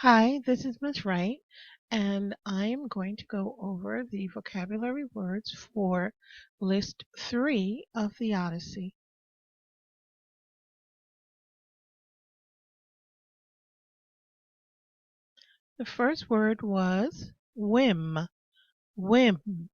Hi, this is Miss Wright, and I am going to go over the vocabulary words for list 3 of the Odyssey. The first word was whim. Whim.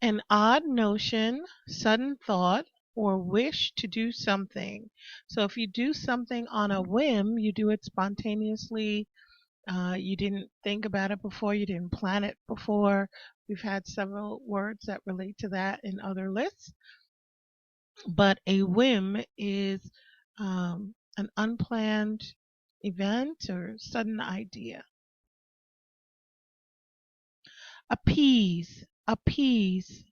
An odd notion, sudden thought, or wish to do something. So if you do something on a whim, you do it spontaneously. You didn't think about it before, you didn't plan it before. We've had several words that relate to that in other lists. But a whim is an unplanned event or sudden idea. Appease, appease.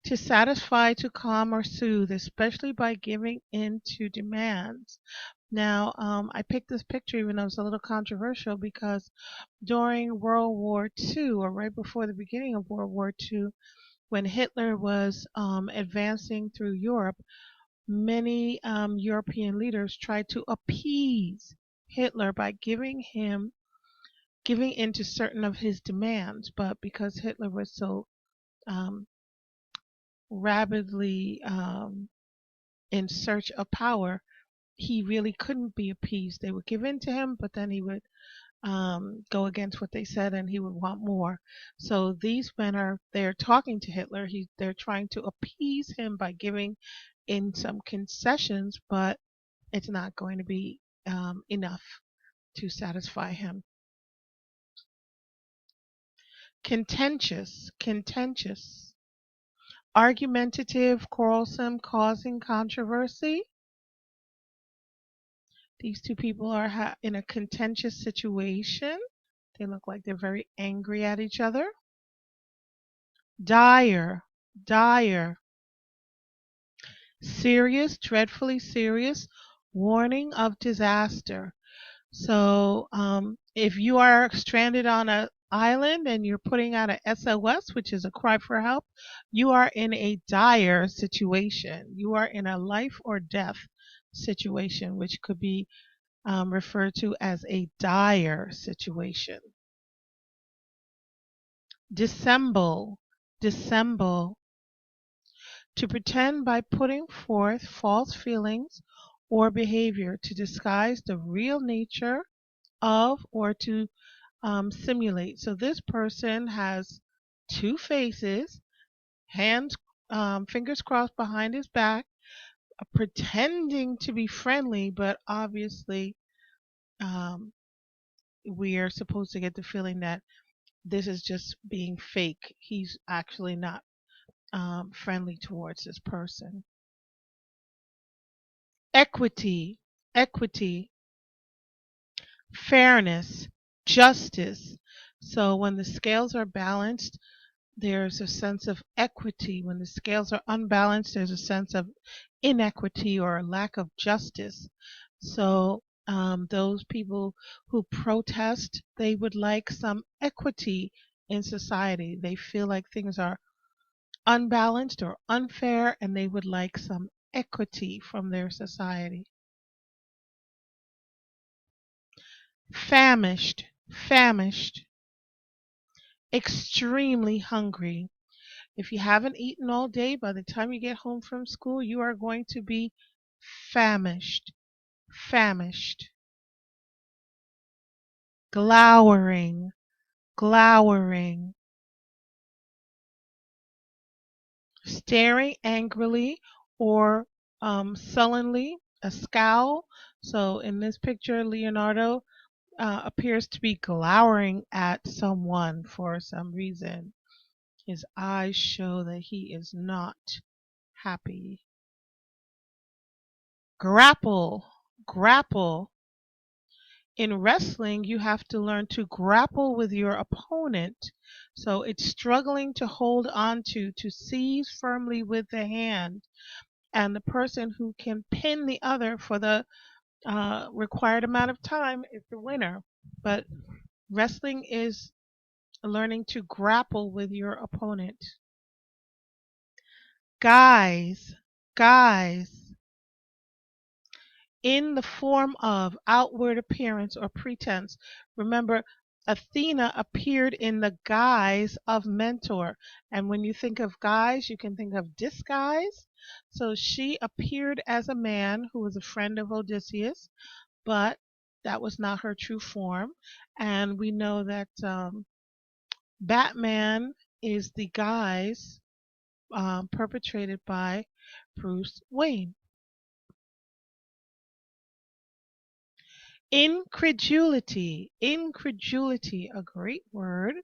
To satisfy, to calm, or soothe, especially by giving in to demands. Now, I picked this picture even though it's a little controversial because during World War II, or right before the beginning of World War II, when Hitler was advancing through Europe, many European leaders tried to appease Hitler by giving in to certain of his demands. But because Hitler was so um, rabidly in search of power, he really couldn't be appeased. They would give in to him, but then he would go against what they said and he would want more. So these men they're talking to Hitler. They're trying to appease him by giving in some concessions, but it's not going to be enough to satisfy him. Contentious, contentious. Argumentative, quarrelsome, causing controversy. These two people are in a contentious situation. They look like they're very angry at each other. Dire, dire. Serious, dreadfully serious. Warning of disaster. So if you are stranded on an island and you're putting out a SOS, which is a cry for help, you are in a dire situation. You are in a life or death situation, which could be referred to as a dire situation. Dissemble, dissemble. To pretend by putting forth false feelings or behavior to disguise the real nature of or to simulate. So this person has two faces, hands, fingers crossed behind his back, pretending to be friendly, but obviously um, we are supposed to get the feeling that this is just being fake. He's actually not friendly towards this person. Equity, equity. Fairness, justice. So when the scales are balanced, there's a sense of equity. When the scales are unbalanced, there's a sense of inequity or a lack of justice. So those people who protest, they would like some equity in society. They feel like things are unbalanced or unfair, and they would like some equity from their society. Famished, famished. Extremely hungry. If you haven't eaten all day, by the time you get home from school, you are going to be famished. Famished. Glowering. Glowering. Staring angrily or sullenly. A scowl. So in this picture, Leonardo appears to be glowering at someone for some reason. His eyes show that he is not happy. Grapple, grapple. In wrestling, you have to learn to grapple with your opponent. So it's struggling to hold on to seize firmly with the hand. And the person who can pin the other for the required amount of time is the winner. But wrestling is learning to grapple with your opponent. Guys, guys. in the form of outward appearance or pretense. Remember, Athena appeared in the guise of mentor. And when you think of guise, you can think of disguise. So she appeared as a man who was a friend of Odysseus, but that was not her true form. And we know that Batman is the guise perpetrated by Bruce Wayne. Incredulity, a great word,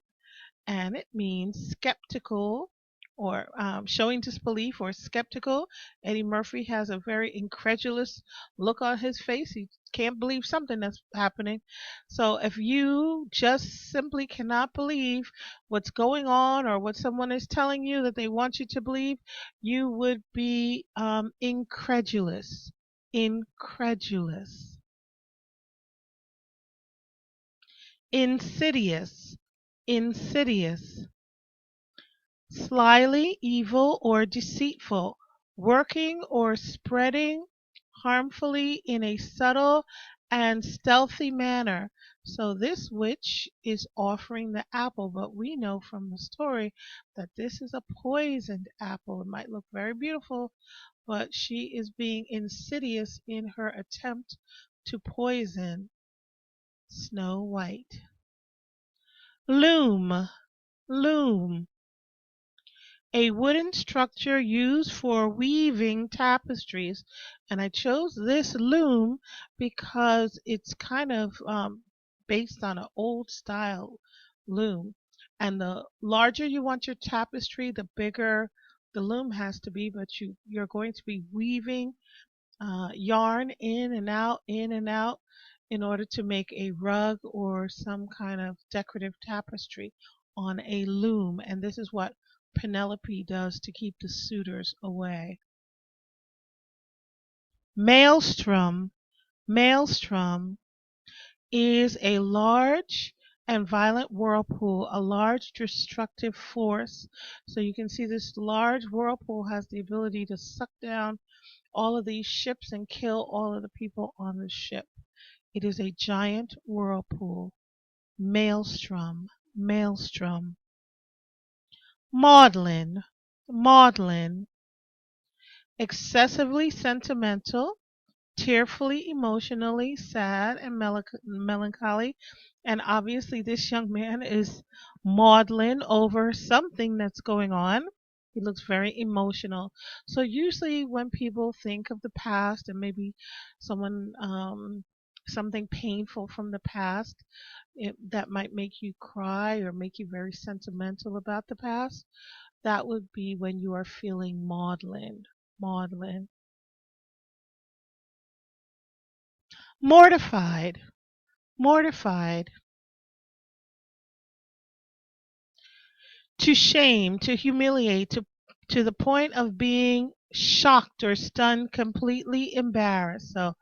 and it means skeptical or showing disbelief or skeptical. Eddie Murphy has a very incredulous look on his face. He can't believe something that's happening. So if you just simply cannot believe what's going on or what someone is telling you that they want you to believe, you would be incredulous. Incredulous. Insidious. Insidious. Slyly evil or deceitful, working or spreading harmfully in a subtle and stealthy manner. So this witch is offering the apple, but we know from the story that this is a poisoned apple. It might look very beautiful, but she is being insidious in her attempt to poison Snow White. Loom. Loom. A wooden structure used for weaving tapestries. And I chose this loom because it's kind of based on an old style loom. And the larger you want your tapestry, the bigger the loom has to be, but you're going to be weaving yarn in and out in order to make a rug or some kind of decorative tapestry on a loom. And this is what Penelope does to keep the suitors away. Maelstrom. Maelstrom is a large and violent whirlpool, a large destructive force. So you can see this large whirlpool has the ability to suck down all of these ships and kill all of the people on the ship. It is a giant whirlpool. Maelstrom. Maelstrom. Maudlin. Maudlin. Excessively sentimental, tearfully, emotionally sad, and melancholy. And obviously, this young man is maudlin over something that's going on. He looks very emotional. So, usually, when people think of the past and maybe someone, something painful from the past, that might make you cry or make you very sentimental about the past, that would be when you are feeling maudlin. Maudlin. Mortified. Mortified. To shame, to humiliate, to the point of being shocked or stunned, completely embarrassed. So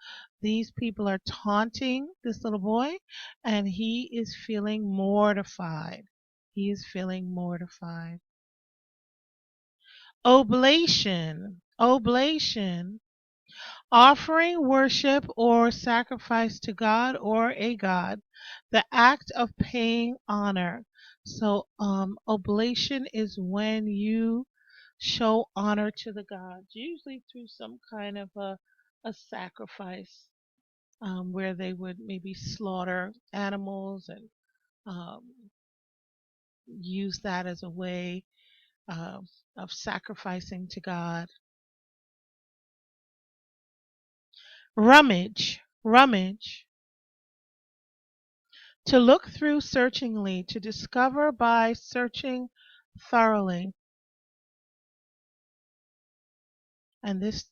these people are taunting this little boy, and he is feeling mortified. He is feeling mortified. Oblation. Oblation. Offering worship or sacrifice to God or a god, the act of paying honor. So, oblation is when you show honor to the gods, usually through some kind of a sacrifice, where they would maybe slaughter animals and um, use that as a way uh, of sacrificing to God. Rummage. Rummage. To look through searchingly, to discover by searching thoroughly. And this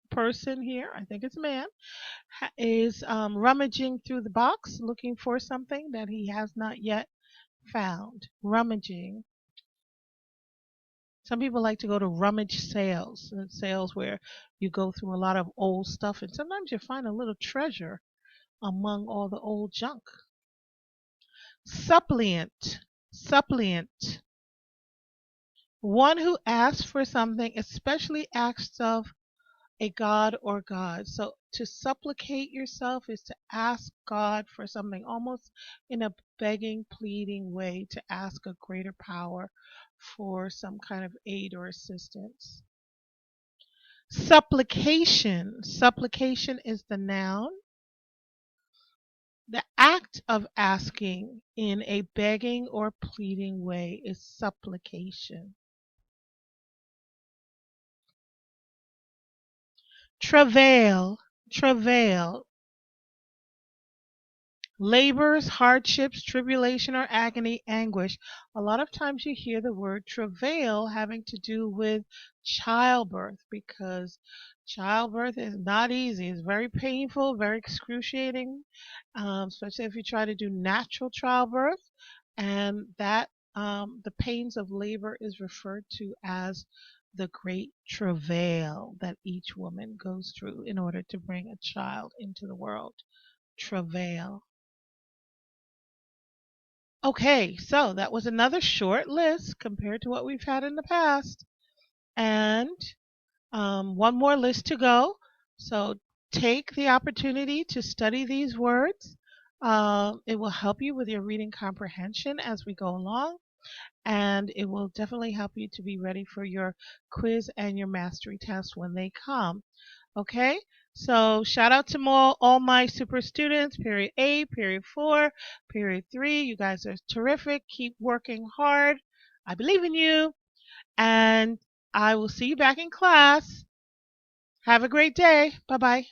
person here, I think it's a man, is rummaging through the box looking for something that he has not yet found. Rummaging. Some people like to go to rummage sales, sales where you go through a lot of old stuff, and sometimes you find a little treasure among all the old junk. Suppliant. Suppliant. One who asks for something, especially asks of a god or gods. So to supplicate yourself is to ask God for something, almost in a begging, pleading way, to ask a greater power for some kind of aid or assistance. Supplication. Supplication is the noun. The act of asking in a begging or pleading way is supplication. Travail. Travail. Labors, hardships, tribulation, or agony, anguish. A lot of times you hear the word travail having to do with childbirth, because childbirth is not easy. It's very painful, very excruciating, especially if you try to do natural childbirth. And that the pains of labor is referred to as the great travail that each woman goes through in order to bring a child into the world. Travail. Okay, so that was another short list compared to what we've had in the past. And one more list to go. So take the opportunity to study these words. It will help you with your reading comprehension as we go along. And it will definitely help you to be ready for your quiz and your mastery test when they come. Okay, so shout out to all my super students, period A, period 4, period 3. You guys are terrific. Keep working hard. I believe in you. And I will see you back in class. Have a great day. Bye bye.